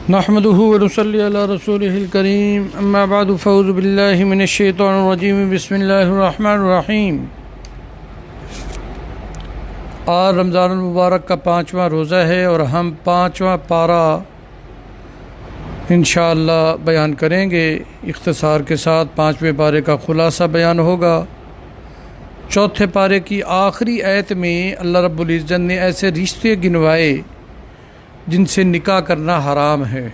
नहमदुहु व नसल्ली अला रसूलिहिल करीम अम्मा बअदु फ़अऊज़ु बिल्लाहि मिनश शैतानिर रजीम बिस्मिल्लाहिर रहमानिर रहीम। आज रमज़ानुल मुबारक का 5वां रोज़ा है और हम 5वां पारा इंशाअल्लाह बयान करेंगे। इख्तिसार के साथ 5वें पारे का ख़ुलासा बयान होगा। चौथे पारे की आखिरी आयत में अल्लाह रब्बुल इज़्ज़त ने ऐसे रिश्ते गिनवाए जिनसे निकाह करना हराम है।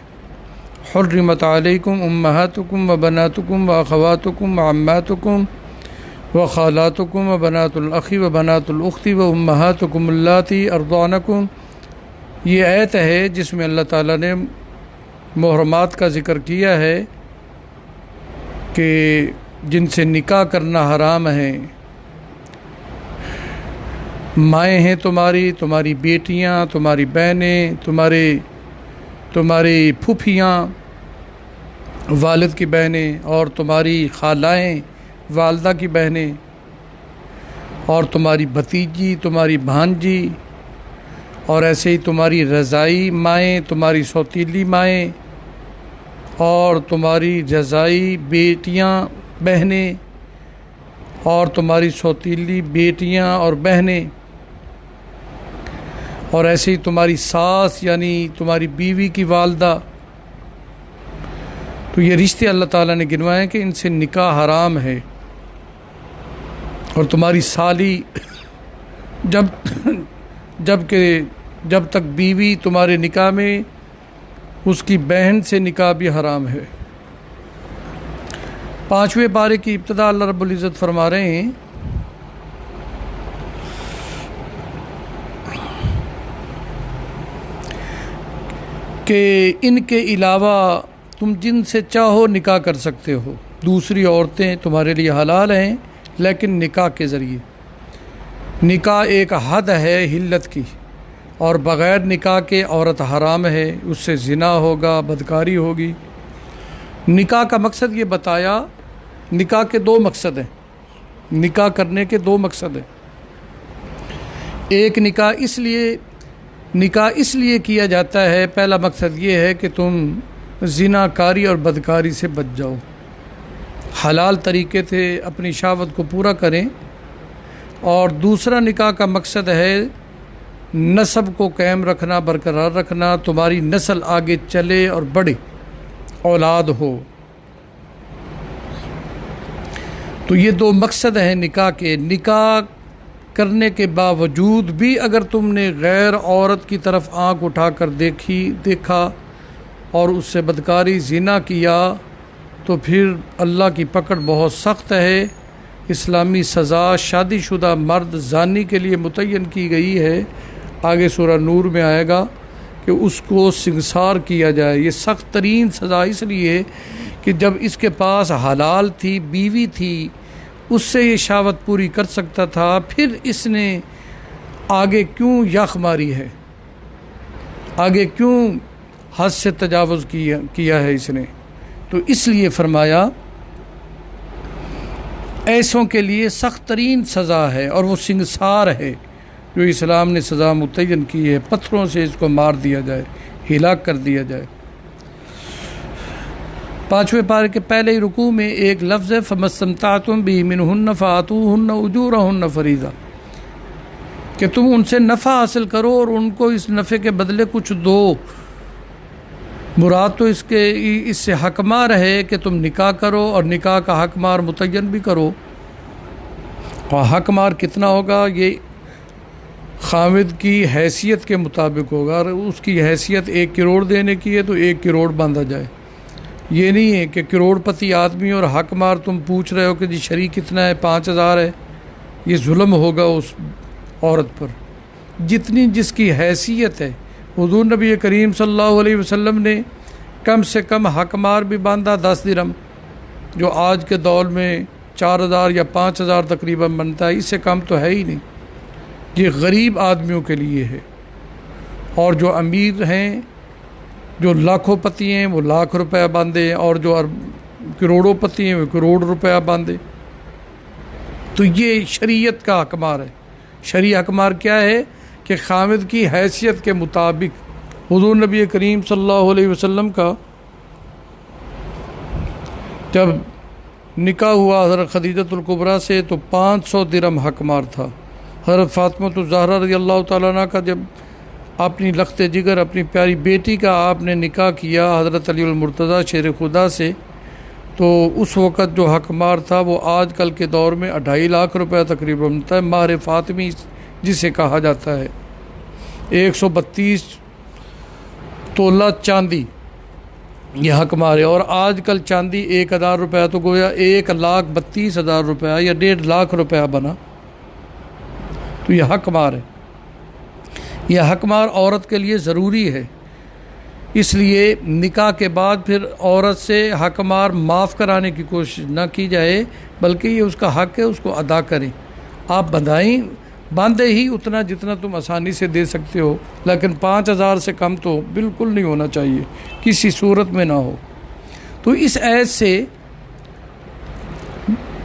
हुर्रिमत अलैकुम उम्महातुकुम व बनातुकुम व अख़वातुकुम व अम्मातुकुम व ख़ालातुकुम व बनातुल अख़ी व बनातुल उख़्ती व उम्महातुकुम अल्लाती अर्ज़ानकुम। ये आयत है जिसमें अल्लाह ताला ने मुहर्रमात का ज़िक्र किया है कि जिनसे निकाह करना हराम है। माएँ हैं तुम्हारी, तुम्हारी बेटियाँ, तुम्हारी बहनें, तुम्हारी फूफियाँ, वालिद की बहनें, और तुम्हारी खालाएँ, वालदा की बहनें, और तुम्हारी भतीजी, तुम्हारी भांजी, और ऐसे ही तुम्हारी रज़ाई माएँ, तुम्हारी सौतीली माएँ, और तुम्हारी रज़ाई बेटियाँ बहनें, और तुम्हारी सौतीली बेटियाँ और बहनें, और ऐसे ही तुम्हारी सास यानी तुम्हारी बीवी की वालदा। तो ये रिश्ते अल्लाह ताला ने गिनवाए कि इनसे निकाह हराम है। और तुम्हारी साली जब तक बीवी तुम्हारे निकाह में, उसकी बहन से निकाह भी हराम है। 5वें पारे की इब्तिदा अल्लाह रब्बुल इज़्ज़त फरमा रहे हैं कि इनके अलावा तुम जिनसे चाहो निकाह कर सकते हो। दूसरी औरतें तुम्हारे लिए हलाल हैं, लेकिन निकाह के ज़रिए। निकाह एक हद है हिल्लत की, और बग़ैर निकाह के औरत हराम है, उससे ज़िना होगा, बदकारी होगी। निकाह का मकसद ये बताया। निकाह के 2 मकसद हैं। निकाह करने के 2 मकसद हैं। एक निकाह इसलिए किया जाता है, पहला मकसद ये है कि तुम ज़िनाकारी और बदकारी से बच जाओ, हलाल तरीके से अपनी शहावत को पूरा करें। और दूसरा निकाह का मकसद है नस्ब को कायम रखना, बरकरार रखना, तुम्हारी नस्ल आगे चले और बढ़े, औलाद हो। तो ये 2 मकसद हैं निकाह के। निकाह करने के बावजूद भी अगर तुमने गैर औरत की तरफ आंख उठाकर देखा और उससे बदकारी ज़िना किया, तो फिर अल्लाह की पकड़ बहुत सख्त है। इस्लामी सज़ा शादीशुदा मर्द ज़ानी के लिए मुतय्यन की गई है। आगे सूरह नूर में आएगा कि उसको सिंगसार किया जाए। ये सख्त तरीन सज़ा इसलिए कि जब इसके पास हलाल थी, बीवी थी, उससे ये शहावत पूरी कर सकता था, फिर इसने आगे क्यों यख मारी है, आगे क्यों हद से तजावुज़ किया है इसने। तो इसलिए फरमाया ऐसों के लिए सख्त तरीन सज़ा है, और वो सिंगसार है जो इस्लाम ने सज़ा मुतय्यन की है। पत्थरों से इसको मार दिया जाए, हिलाक कर दिया जाए। 5वें पारे के पहले ही रुकू में एक लफ्ज़ है, फमस्तमतातुम बिही मिनहुन्न फ़ातूहुन्न उजूरहुन्न फ़रीज़ा, कि तुम उनसे नफ़ा हासिल करो और उनको इस नफ़े के बदले कुछ दो। मुराद तो इससे हकमार है कि तुम निकाह करो, और निकाह का हकमार मुतय्यन भी करो। और हकमार कितना होगा, ये खामिद की हैसियत के मुताबिक होगा। और उसकी हैसियत 1 करोड़ देने की है तो 1 करोड़ बांधा जाए। ये नहीं है कि करोड़पति आदमी और हकमार तुम पूछ रहे हो कि जी शरीक कितना है, 5000 है। ये जुल्म होगा उस औरत पर। जितनी जिसकी हैसियत है। हुज़ूर नबी करीम सल्लल्लाहु अलैहि वसल्लम ने कम से कम हकमार भी बांधा 10 दिरहम, जो आज के दौर में 4000 या 5000 तकरीबन बनता है। इससे कम तो है ही नहीं। ये गरीब आदमियों के लिए है। और जो अमीर हैं, जो लाखोंपति हैं, वो लाख रुपया बांधे, और जो करोड़ोंपति हैं वो करोड़ रुपया बांधे। तो ये शरीयत का हकमार है। शरी हकमार क्या है कि खामिद की हैसियत के मुताबिक हुज़ूर नबी करीम सल्लल्लाहु अलैहि वसल्लम का जब निकाह हुआ हज़रत खदीजतुल कुबरा से तो 500 दिरहम हकमार था। हज़रत फातिमा ज़हरा रज़ियल्लाहु ताला अन्हा का जब अपनी लख्त जिगर अपनी प्यारी बेटी का आपने निकाह किया हज़रत अली मुर्तज़ा शेर खुदा से, तो उस वक़्त जो हकमार था वो आजकल के दौर में 2.5 लाख रुपए तकरीबन बनता है। मार फातिमी जिसे कहा जाता है। 132 तोला चांदी ये हकमार है। और आजकल चांदी 1000 रुपया तो गोया 1,32,000 रुपया या 1.5 लाख रुपया बना। तो यह हकमार है। यह हकमार औरत के लिए ज़रूरी है। इसलिए निकाह के बाद फिर औरत से हकमार माफ़ कराने की कोशिश ना की जाए, बल्कि ये उसका हक है, उसको अदा करें। आप बांधे ही उतना जितना तुम आसानी से दे सकते हो, लेकिन 5,000 से कम तो बिल्कुल नहीं होना चाहिए, किसी सूरत में ना हो। तो इस ऐत से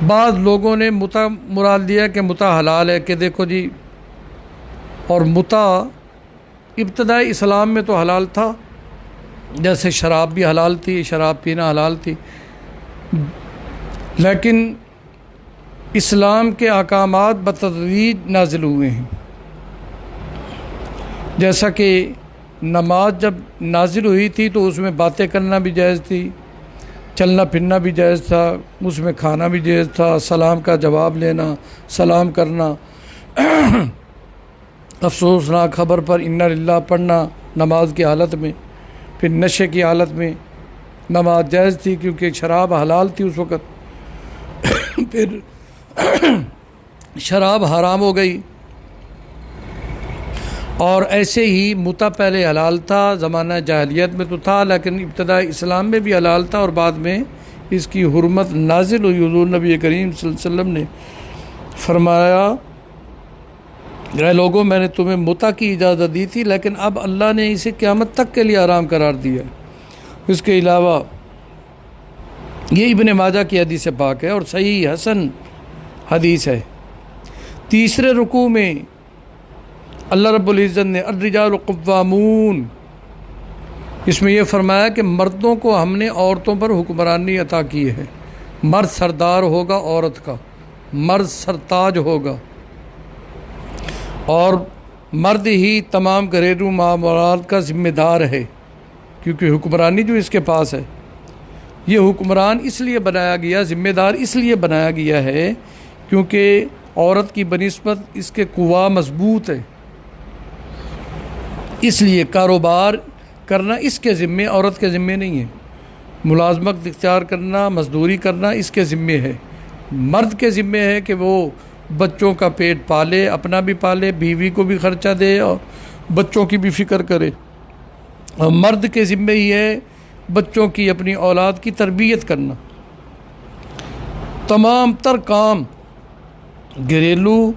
बाद लोगों ने मुता मुराद लिया कि मुता हलाल है, कि देखो जी, और मुता इब्तदाई इस्लाम में तो हलाल था, जैसे शराब भी हलाल थी, शराब पीना हलाल थी, लेकिन इस्लाम के अहकामात बतदरीज नाजिल हुए हैं। जैसा कि नमाज जब नाजिल हुई थी तो उसमें बातें करना भी जायज़ थी, चलना फिरना भी जायज़ था, उसमें खाना भी जायज़ था, सलाम का जवाब लेना, सलाम करना, अफसोसनाक ख़बर पर इन्ना लिल्लाह पढ़ना नमाज की हालत में, फिर नशे की हालत में नमाज जायज़ थी क्योंकि शराब हलाल थी उस वक़्त। फिर शराब हराम हो गई। और ऐसे ही मुता पहले हलाल था, ज़माना जाहिलियत में तो था, लेकिन इब्तदाई इस्लाम में भी हलाल था और बाद में इसकी हुर्मत नाजिल हुई। हुज़ूर नबी करीम सल्लल्लाहु अलैहि वसल्लम ने फरमाया, ऐ लोगों, मैंने तुम्हें मुता की इजाज़त दी थी, लेकिन अब अल्लाह ने इसे क़यामत तक के लिए आराम करार दिया। इसके अलावा ये इब्न माजा की हदीस पाक है और सही हसन हदीस है। तीसरे रुकू में अल्लाह रब्बुल इज़्ज़त ने अर्रिजालु क़व्वामून, इसमें यह फरमाया कि मर्दों को हमने औरतों पर हुक्मरानी अता की है। मर्द सरदार होगा औरत का, मर्द सरताज होगा, और मर्द ही तमाम घरेलू मामलात का ज़िम्मेदार है, क्योंकि हुक्मरानी जो इसके पास है, ये हुक्मरान इसलिए बनाया गया, ज़िम्मेदार इसलिए बनाया गया है क्योंकि औरत की बनिस्बत इसके कुवा मजबूत है। इसलिए कारोबार करना इसके ज़िम्मे, औरत के ज़िम्मे नहीं है। मुलाजमत इख्तियार करना, मजदूरी करना इसके ज़िम्मे है। मर्द के ज़िम्मे है कि वो बच्चों का पेट पाले, अपना भी पाले, बीवी को भी ख़र्चा दे और बच्चों की भी फ़िक्र करे। और मर्द के ज़िम्मे ही है बच्चों की, अपनी औलाद की तरबियत करना। तमाम तर काम, घरेलू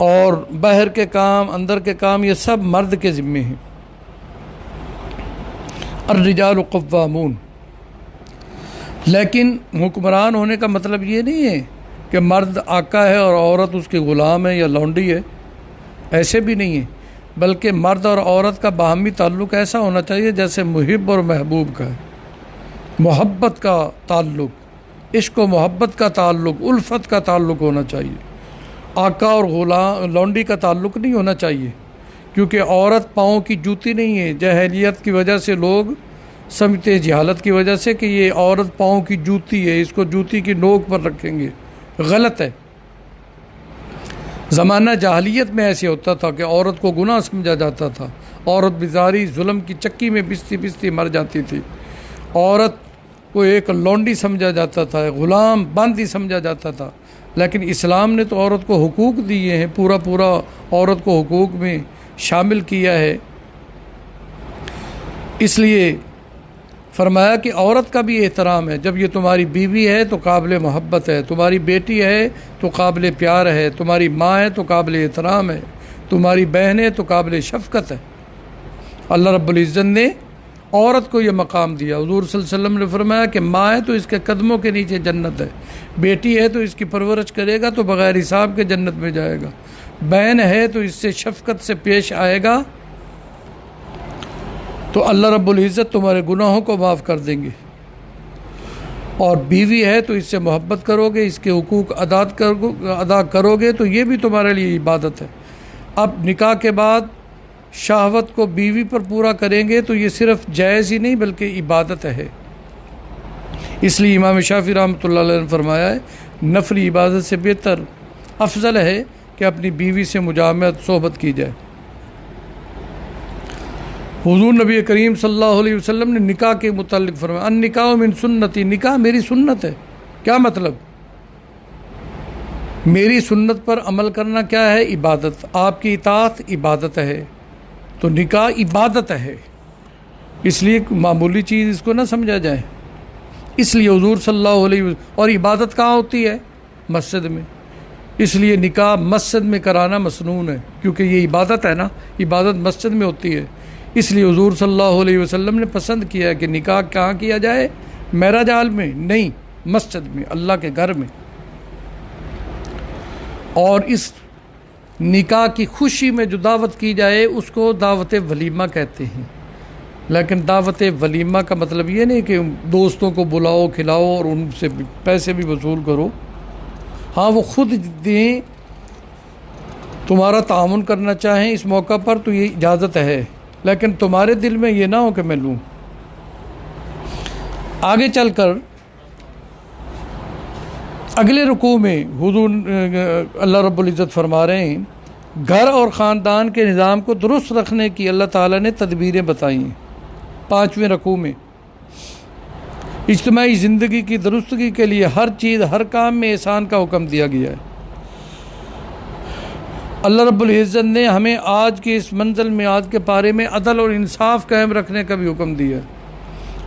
और बाहर के काम, अंदर के काम, ये सब मर्द के ज़िम्मे हैं। अर्रिजालु क़व्वामून। लेकिन हुक्मरान होने का मतलब ये नहीं है कि मर्द आका है और औरत उसके ग़ुलाम है या लौंडी है, ऐसे भी नहीं है। बल्कि मर्द और औरत का बाहमी ताल्लुक़ ऐसा होना चाहिए जैसे मुहिब और महबूब का है। मोहब्बत का ताल्लुक़, इश्क व मोहब्बत का ताल्लुक़, उल्फत का ताल्लुक़ होना चाहिए। आका और ग़ुलाम लौंडी का ताल्लुक़ नहीं होना चाहिए, क्योंकि औरत पाँव की जूती नहीं है। जहलियत की वजह से लोग समझते हैं, जहालत की वजह से, कि ये औरत पाँव की जूती है, इसको जूती की नोक पर रखेंगे। गलत है। ज़माना जाहिलियत में ऐसे होता था कि औरत को गुनाह समझा जाता था। औरत बेचारी जुल्म की चक्की में बिस्ती बिस्ती मर जाती थी। औरत को एक लौंडी समझा जाता था, ग़ुलाम बंदी समझा जाता था। लेकिन इस्लाम ने तो औरत को हुकूक दिए हैं, पूरा पूरा औरत को हुकूक में शामिल किया है। इसलिए फरमाया कि औरत का भी एहतराम है। जब ये तुम्हारी बीवी है तो काबिल मोहब्बत है, तुम्हारी बेटी है तो काबिल प्यार है, तुम्हारी माँ है तो काबिल एहतराम है, तुम्हारी बहन है तो काबिल शफ़क़त है। अल्लाह रब्बुल इज़्ज़त ने औरत को ये मकाम दिया। हुज़ूर सल्लल्लाहु अलैहि वसल्लम ने फरमाया कि माँ है तो इसके कदमों के नीचे जन्नत है, बेटी है तो इसकी परवरिश करेगा तो बग़ैर हिसाब के जन्नत में जाएगा, बहन है तो इससे शफ़क़त से पेश आएगा तो अल्लाह रब्बुल इज़्ज़त तुम्हारे गुनाहों को माफ़ कर देंगे। और बीवी है तो इससे मोहब्बत करोगे, इसके हुकूक अदा करोगे तो ये भी तुम्हारे लिए इबादत है। अब निकाह के बाद शहवत को बीवी पर पूरा करेंगे तो ये सिर्फ जायज़ ही नहीं बल्कि इबादत है। इसलिए इमाम शाफी रहमतुल्लाह अलैह ने फरमाया है, नफली इबादत से बेहतर अफजल है कि अपनी बीवी से मुजामत सोहबत की जाए। हुजूर नबी करीम सल्लल्लाहु अलैहि वसल्लम ने निकाह के मुताल्लिक़ फरमाया, अन निकाह मिन सुन्नती, निकाह मेरी सुन्नत है। क्या मतलब? मेरी सुन्नत पर अमल करना क्या है? इबादत। आपकी इताअत इबादत है, तो निकाह इबादत है। इसलिए मामूली चीज़ इसको ना समझा जाए। इसलिए हुजूर सल्लल्लाहु अलैहि वसल्लम, और इबादत कहाँ होती है? मस्जिद में। इसलिए निकाह मस्जिद में कराना मसनून है, क्योंकि ये इबादत है ना, इबादत मस्जिद में होती है। इसलिए हुजूर सल्लल्लाहु अलैहि वसल्लम ने पसंद किया है कि निकाह कहाँ किया जाए? महराज हाल में नहीं, मस्जिद में, अल्लाह के घर में। और इस निकाह की खुशी में जो दावत की जाए उसको दावत वलीमा कहते हैं। लेकिन दावत वलीमा का मतलब ये नहीं कि दोस्तों को बुलाओ, खिलाओ और उनसे पैसे भी वसूल करो। हाँ, वो खुद दें, तुम्हारा तामुन करना चाहें इस मौका पर तो ये इजाज़त है, लेकिन तुम्हारे दिल में ये ना हो कि मैं लूँ। आगे चलकर अगले रुकू में हुजूर अल्लाह रब्बुल इज़्ज़त फरमा रहे हैं, घर और ख़ानदान के निज़ाम को दुरुस्त रखने की अल्लाह ताला ने तदबीरें बताई हैं। 5वें रुकू में इज्तिमाई ज़िंदगी की दुरुस्तगी के लिए हर चीज़, हर काम में एहसान का हुक्म दिया गया है। अल्लाह रब्बुल इज़्ज़त ने हमें आज के इस मंजिल में, आज के पारे में अदल और इंसाफ कायम रखने का भी हुक्म दिया है।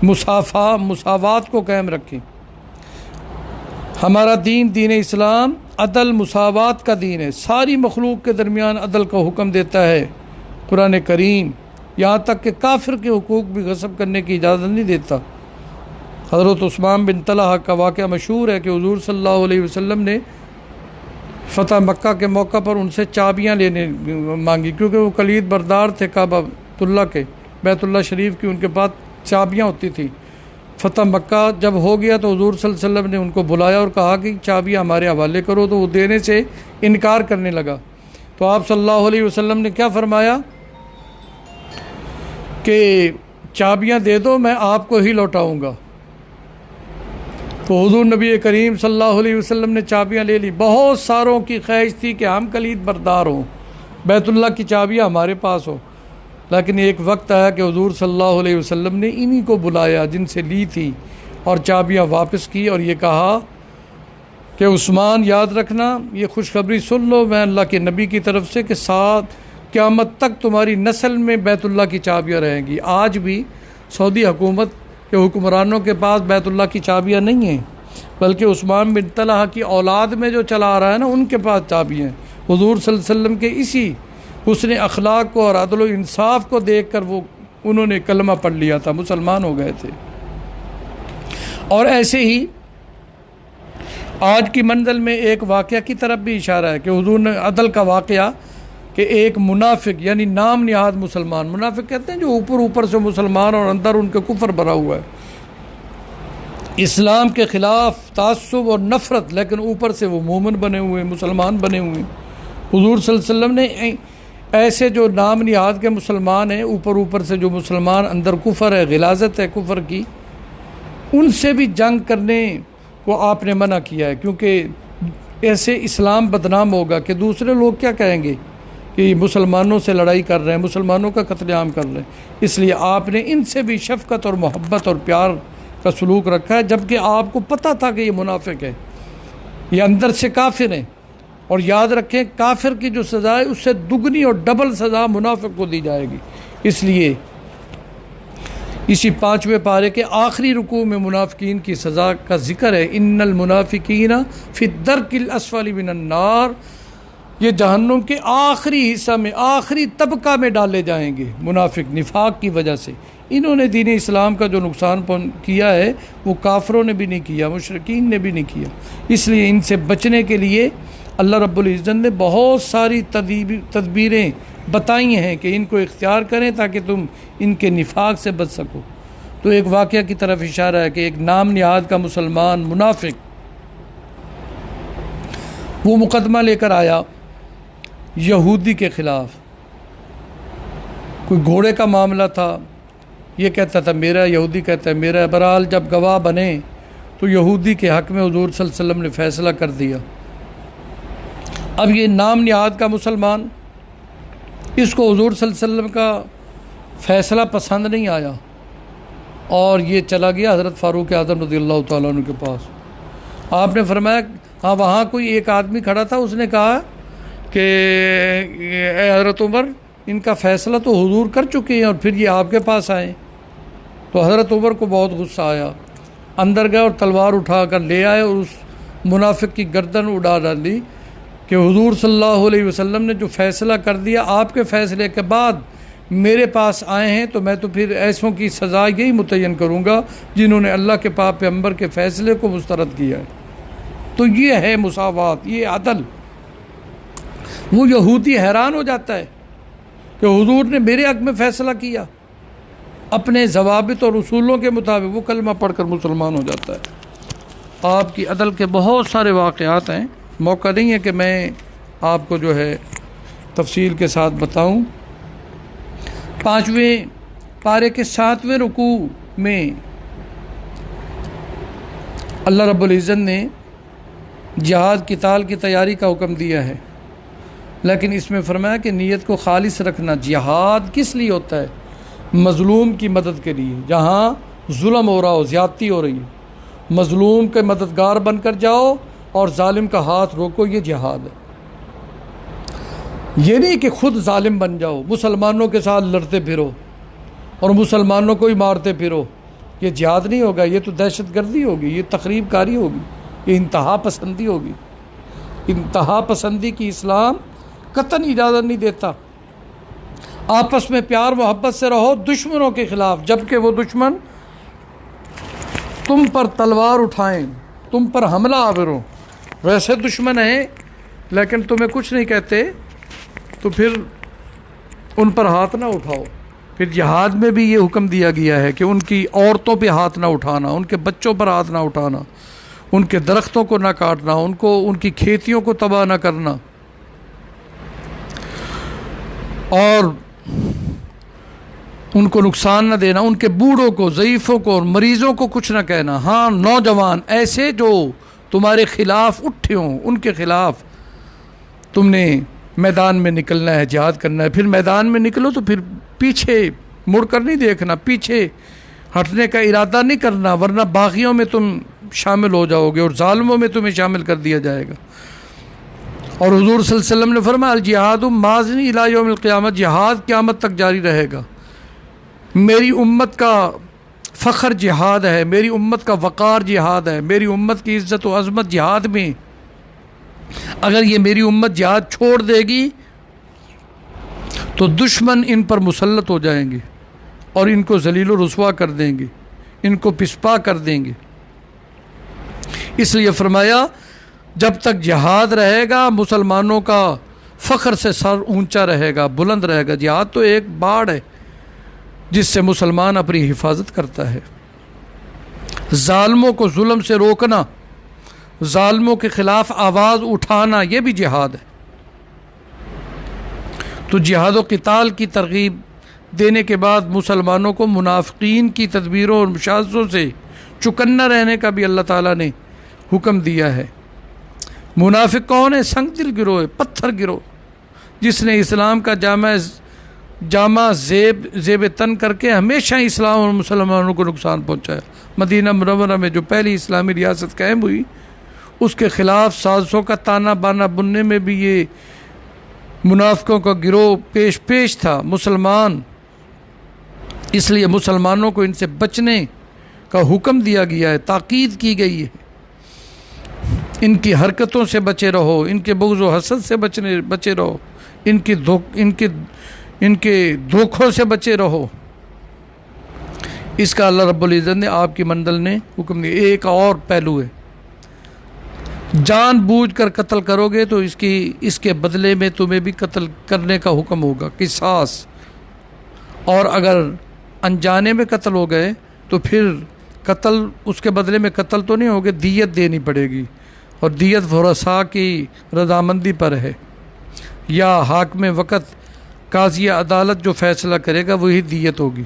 मुसावात को कायम रखें। हमारा दीन, दीन इस्लाम अदल मुसावात का दीन है। सारी मखलूक के दरमियान अदल का हुक्म देता है कुरान करीम। यहाँ तक कि काफिर के हुकूक भी गस्ब करने की इजाज़त नहीं देता। हज़रत उस्मान बिन तलहा का वाक़या मशहूर है कि हुज़ूर सल्लल्लाहु अलैहि वसल्लम ने फ़तह मक्का के मौका पर उनसे चाबियाँ लेने मांगी, क्योंकि वो कलीद बरदार थे काबतुल्लाह के, बैतुल्लाह शरीफ की उनके पास चाबियाँ होती थी। फ़तह मक्का जब हो गया तो हुज़ूर सल्लल्लाहु अलैहि वसल्लम ने उनको बुलाया और कहा कि चाबियाँ हमारे हवाले करो, तो वो देने से इनकार करने लगा। तो आप सल्लल्लाहु अलैहि वसल्लम ने क्या फरमाया कि चाबियाँ दे दो, मैं आपको ही लौटाऊँगा। तो हुज़ूर नबी करीम सल्लल्लाहु अलैहि वसल्लम ने चाबियाँ ले ली। बहुत सारों की ख्वाहिश थी कि हम कलीद बरदार हों, बैतुल्लाह की चाबियाँ हमारे पास हो। लेकिन एक वक्त आया कि हुज़ूर सल्लल्लाहु अलैहि वसल्लम ने इन्हीं को बुलाया जिनसे ली थी और चाबियाँ वापस की, और ये कहा कि उस्मान, याद रखना, ये खुशखबरी सुन लो मैं अल्लाह के नबी की तरफ से कि साथ क़यामत तक तुम्हारी नस्ल में बैतुल्लाह की चाबियाँ रहेंगी। आज भी सऊदी हुकूमत के हुक्मरानों के पास बैतुल्लाह की चाबियाँ नहीं हैं, बल्कि उस्मान बिन तलहा की औलाद में जो चला आ रहा है ना, उनके पास चाबियाँ हैं। हुज़ूर सल्लल्लाहु अलैहि वसल्लम के इसी हुस्न अखलाक को और अदल व इंसाफ को देख कर उन्होंने कलमा पढ़ लिया था, मुसलमान हो गए थे। और ऐसे ही आज की मंजिल में एक वाक़या की तरफ भी इशारा है कि हुज़ूर ने अदल का वाक़या कि एक मुनाफिक, यानी नाम निहाद मुसलमान, मुनाफिक कहते हैं जो ऊपर ऊपर से मुसलमान और अंदर उनके कुफर भरा हुआ है, इस्लाम के ख़िलाफ़ तासुब और नफ़रत, लेकिन ऊपर से वो मोमिन बने हुए, मुसलमान बने हुए। हुज़ूर सल्लल्लाहु अलैहि वसल्लम ने ऐसे जो नाम निहाद के मुसलमान हैं, ऊपर ऊपर से जो मुसलमान, अंदर कुफर है, गिलाज़त है कुफर की, उनसे भी जंग करने को आपने मना किया है, क्योंकि ऐसे इस्लाम बदनाम होगा कि दूसरे लोग क्या कहेंगे कि मुसलमानों से लड़ाई कर रहे हैं, मुसलमानों का कत्लेआम कर रहे हैं। इसलिए आपने इनसे भी शफ़क़त और मोहब्बत और प्यार का सलूक रखा है, जबकि आपको पता था कि ये मुनाफिक है, ये अंदर से काफिर हैं। और याद रखें, काफिर की जो सज़ा है उससे दुगनी और डबल सज़ा मुनाफिक को दी जाएगी। इसलिए इसी 5वें पारे के आखिरी रुकू में मुनाफिकीन की सज़ा का जिक्र है, इन्नल मुनाफिकीना फी दर्किल अस्फली मिनन नार, ये जहन्नुम के आखिरी हिस्सा में, आखिरी तबका में डाले जाएंगे। मुनाफिक निफाक की वजह से इन्होंने दीन इस्लाम का जो नुकसान किया है वो काफरों ने भी नहीं किया, मुशरिकीन ने भी नहीं किया। इसलिए इनसे बचने के लिए अल्लाह रब्बुल इज़्ज़त ने बहुत सारी तदबीरें बताई हैं कि इनको इख्तियार करें ताकि तुम इनके निफाक से बच सको। तो एक वाक़या की तरफ इशारा है कि एक नाम निहाद का मुसलमान मुनाफिक वो मुकदमा लेकर आया यहूदी के ख़िलाफ़। कोई घोड़े का मामला था, ये कहता था मेरा, यहूदी कहता है मेरा। बहरहाल जब गवाह बने तो यहूदी के हक़ में हुज़ूर सल्लल्लाहु अलैहि वसल्लम ने फ़ैसला कर दिया। अब ये नाम निहाद का मुसलमान, इसको हुज़ूर सल्लल्लाहु अलैहि वसल्लम का फ़ैसला पसंद नहीं आया और ये चला गया हज़रत फ़ारूक आज़म रज़ियल्लाहु तआला अन्हु के पास। आपने फरमाया, हाँ वहाँ कोई एक आदमी खड़ा था, उसने कहा कि हज़रत उमर, इनका फ़ैसला तो हुजूर कर चुके हैं और फिर ये आपके पास आए। तो हज़रत उमर को बहुत गुस्सा आया, अंदर गए और तलवार उठा कर ले आए और उस मुनाफिक की गर्दन उड़ा डाली कि हुजूर सल्लल्लाहु अलैहि वसल्लम ने जो फ़ैसला कर दिया, आपके फ़ैसले के बाद मेरे पास आए हैं, तो मैं तो फिर ऐसों की सज़ा यही मुतय्यन करूँगा जिन्होंने अल्लाह के पाक पैगंबर के फ़ैसले को मुस्तरद किया है। तो ये है मुसावात, ये अदल। वो यहूदी हैरान हो जाता है कि हुजूर ने मेरे हक़ में फ़ैसला किया, अपने ज़वाबित और उसूलों के मुताबिक वो कलमा पढ़कर मुसलमान हो जाता है। आपकी अदल के बहुत सारे वाक़यात हैं, मौका नहीं है कि मैं आपको जो है तफसील के साथ बताऊं। 5वें पारे के 7वें रुकू में अल्लाह रब्बुल इज़्ज़त ने जिहाद क़िताल की तैयारी का हुक्म दिया है, लेकिन इसमें फरमाया कि नीयत को खालिस रखना। जिहाद किस लिए होता है? मज़लूम की मदद के लिए। जहाँ जुल्म हो रहा हो, ज़्यादती हो रही है, मज़लूम के मददगार बनकर जाओ और जालिम का हाथ रोको, ये जिहाद है। ये नहीं कि खुद जालिम बन जाओ, मुसलमानों के साथ लड़ते फिरो और मुसलमानों को ही मारते फिरो, ये जिहाद नहीं होगा, ये तो दहशत गर्दी होगी, ये तखरीब कारी होगी, ये इंतहा पसंदी होगी। इंतहा पसंदी की इस्लाम कतन इजाज़त नहीं देता। आपस में प्यार मोहब्बत से रहो दुश्मनों के ख़िलाफ़, जबकि वो दुश्मन तुम पर तलवार उठाएं, तुम पर हमला आवर हो। वैसे दुश्मन हैं लेकिन तुम्हें कुछ नहीं कहते, तो फिर उन पर हाथ ना उठाओ। फिर जिहाद में भी ये हुक्म दिया गया है कि उनकी औरतों पे हाथ ना उठाना, उनके बच्चों पर हाथ ना उठाना, उनके दरख्तों को ना काटना, उनकी खेतियों को तबाह ना करना और उनको नुकसान न देना, उनके बूढ़ों को, ज़ईफ़ों को और मरीज़ों को कुछ ना कहना। हाँ, नौजवान ऐसे जो तुम्हारे ख़िलाफ़ उठे हों, उनके ख़िलाफ़ तुमने मैदान में निकलना है, जिहाद करना है। फिर मैदान में निकलो तो फिर पीछे मुड़कर नहीं देखना, पीछे हटने का इरादा नहीं करना, वरना बागियों में तुम शामिल हो जाओगे और जालिमों में तुम्हें शामिल कर दिया जाएगा। और हुज़ूर सल्लल्लाहु अलैहि वसल्लम ने फरमाया, अल जिहादु माज़िन इला यौमिल क़ियामत, जिहाद क़यामत तक जारी रहेगा। मेरी उम्मत का फ़ख्र जिहाद है, मेरी उम्मत का वक़ार जिहाद है, मेरी उम्मत की इज़्ज़त व अज़मत जिहाद में। अगर ये मेरी उम्मत जिहाद छोड़ देगी तो दुश्मन इन पर मुसल्लत हो जाएंगे और इनको ज़लील व रुस्वा कर देंगे, इनको पिसपा कर देंगे। इसलिए फरमाया, जब तक जिहाद रहेगा मुसलमानों का फ़ख्र से सर ऊंचा रहेगा, बुलंद रहेगा। जिहाद तो एक बाड़ है जिससे मुसलमान अपनी हिफाजत करता है। जालिमों को जुल्म से रोकना, जालिमों के ख़िलाफ़ आवाज़ उठाना, ये भी जिहाद है। तो जिहाद व क़िताल की तरगीब देने के बाद मुसलमानों को मुनाफ़िकीन की तदबीरों और मुशाज़ों से चुकन्ना रहने का भी अल्लाह ताला ने हुक्म दिया है। मुनाफिक कौन है? संग दिल गिरोह, पत्थर गिरोह, जिसने इस्लाम का जामा जेब तन करके हमेशा इस्लाम और मुसलमानों को नुकसान पहुँचाया। मदीना मुनव्वरा में जो पहली इस्लामी रियासत कायम हुई, उसके ख़िलाफ़ साजिशों का ताना बाना बुनने में भी ये मुनाफिकों का गिरोह पेश था। मुसलमान, इसलिए मुसलमानों को इनसे बचने का हुक्म दिया गया है, ताकीद की गई है। इनकी हरकतों से बचे रहो, इनके बुग़्ज़ व हसद से बचे रहो, इनके धोखों से बचे रहो। इसका अल्लाह रब्बुल इज़्ज़त ने, आपकी मंडल ने हुक्म दिया। एक और पहलू है, जानबूझकर कत्ल करोगे तो इसके बदले में तुम्हें भी कत्ल करने का हुक्म होगा, किसास। और अगर अनजाने में कत्ल हो गए तो फिर कत्ल, उसके बदले में कत्ल तो नहीं होगे, दियत देनी पड़ेगी। और दियत फुरसा की रजामंदी पर है, या हाकिम वक़्त काज़ी अदालत जो फ़ैसला करेगा वही दियत होगी।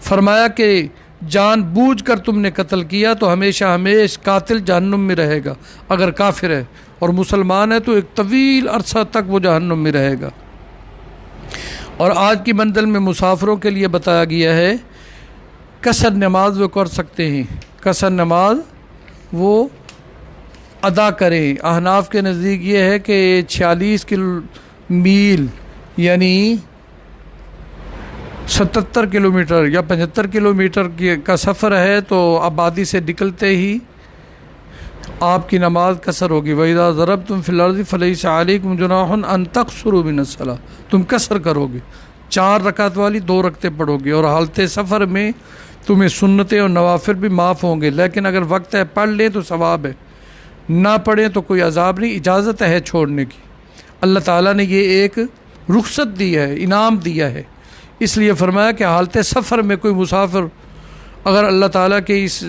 फरमाया कि जानबूझकर तुमने कत्ल किया तो हमेशा हमेशा कातिल जहन्नुम में रहेगा। अगर काफिर है और मुसलमान है तो एक तवील अरसा तक वो जहन्नुम में रहेगा। और आज की मंजिल में मुसाफिरों के लिए बताया गया है कसर नमाज वो कर सकते हैं, कसर नमाज वो अदा करें। अहनाफ के नज़दीक ये है कि 46 मील यानी 77 किलोमीटर या 75 किलोमीटर का सफ़र है तो आबादी से निकलते ही आपकी नमाज कसर होगी। वइज़ा ज़रबतुम फिल अर्ज़ि फ़लैसा अलैकुम जुनाहुन अन तक़सुरू मिनस्सलाह, तुम कसर करोगे, 4 रकात वाली 2 रकतें पढ़ोगे। और हालत सफ़र में तुम्हें सुन्नतें और नवाफिल भी माफ़ होंगे, लेकिन अगर वक्त है पढ़ लें तो सवाब है, ना पढ़ें तो कोई अजाब नहीं, इजाज़त है छोड़ने की। अल्लाह ताला ने ये एक रुख्सत दी है, इनाम दिया है। इसलिए फरमाया कि हालत सफ़र में कोई मुसाफिर अगर अल्लाह ताला के इस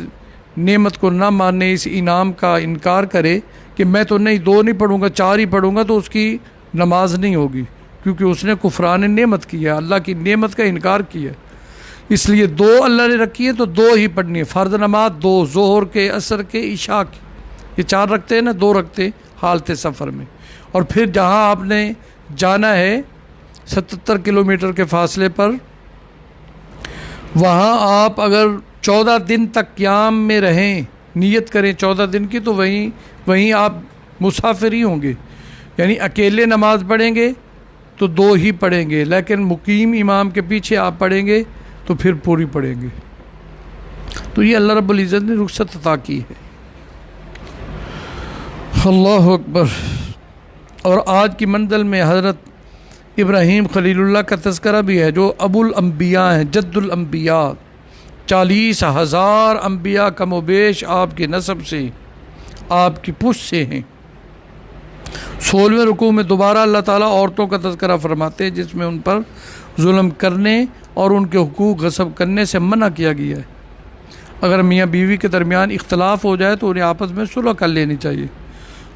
नेमत को ना मानने, इस इनाम का इनकार करे कि मैं तो नहीं 2 नहीं पढ़ूँगा 4 ही पढ़ूँगा, तो उसकी नमाज नहीं होगी, क्योंकि उसने कुफरान नेमत किया, अल्लाह की नेमत का इनकार किया। इसलिए 2 अल्लाह ने रखी है तो 2 ही पढ़नी है। फ़र्ज़ नमाज 2, ज़ोहर के, असर के, इशा की, ये 4 रखते हैं ना, 2 रखते हालत सफ़र में। और फिर जहाँ आपने जाना है 77 किलोमीटर के फासले पर, वहाँ आप अगर 14 दिन तक क़याम में रहें, नियत करें 14 दिन की, तो वहीं आप मुसाफिर ही होंगे। यानी अकेले नमाज पढ़ेंगे तो 2 ही पढ़ेंगे, लेकिन मुकीम इमाम के पीछे आप पढ़ेंगे तो फिर पूरी पढ़ेंगे। तो ये अल्लाह रब्बुल इज़्ज़त ने रुख्सत अता की है। अल्लाहु अकबर। और आज की मंजिल में हज़रत इब्राहीम खलीलुल्लाह का तज़किरा भी है, जो अबुल अम्बिया हैं, जद्दुल अम्बिया। 40,000 अम्बिया कमोबेश आपके नसब से, आपकी पुश से हैं। 16वें रुकू में दोबारा अल्लाह ताला औरतों का तज़किरा फरमाते हैं, जिसमें उन पर जुल्म करने और उनके हुकूक गस्ब करने से मना किया गया है। अगर मियाँ बीवी के दरमियान इख्तलाफ हो जाए तो उन्हें आपस में सुलह कर लेनी चाहिए,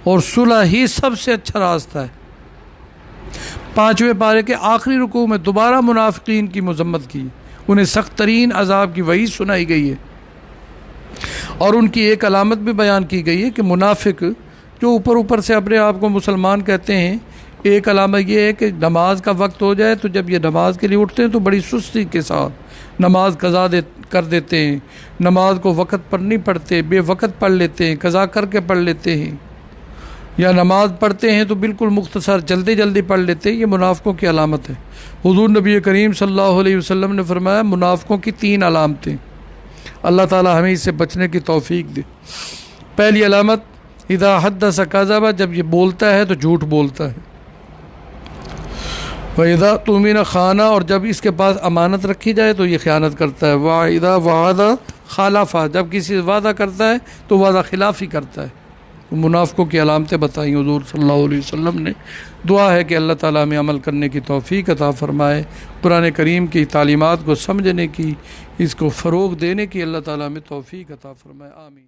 और सुलह ही सबसे अच्छा रास्ता है। 5वें पारे के आखिरी रुकू में दोबारा मुनाफिकीन की मज़म्मत की, उन्हें सख्त तरीन अजाब की वही सुनाई गई है। और उनकी एक अलामत भी बयान की गई है कि मुनाफिक जो ऊपर ऊपर से अपने आप को मुसलमान कहते हैं, एक अलामत ये है कि नमाज का वक्त हो जाए तो जब ये नमाज के लिए उठते हैं तो बड़ी सुस्ती के साथ नमाज कज़ा कर देते हैं, नमाज को वक़्त पर नहीं पढ़ते, बेवक़्त पढ़ लेते हैं, कज़ा करके पढ़ लेते हैं, या नमाज पढ़ते हैं तो बिल्कुल मुख्तसर जल्दी जल्दी पढ़ लेते हैं। ये मुनाफ़िकों की अलामत है। हुज़ूर नबी करीम सल्लल्लाहु अलैहि वसल्लम ने फरमाया मुनाफ़िकों की 3 अलामतें, अल्लाह ताला हमें इससे बचने की तौफ़ीक दे। पहली अलामत, इज़ा हद्दस कज़ब, जब ये बोलता है तो झूठ बोलता है। वइज़ा तुमिन खाना, और जब इसके पास अमानत रखी जाए तो ये ख़यानत करता है। वइज़ा वादा खालाफा, जब किसी से वादा करता है तो वादा खिलाफ़ी करता है। तो मुनाफ़िकों की अलामतें बताई हुज़ूर सल्लल्लाहु अलैहि वसल्लम ने। दुआ है कि अल्लाह ताला में अमल करने की तौफ़ीक अता फ़रमाए, कुरान करीम की तालीमात को समझने की, इसको फ़रोग़ देने की अल्लाह ताला में तौफ़ीक अता फ़रमाए। आमीन।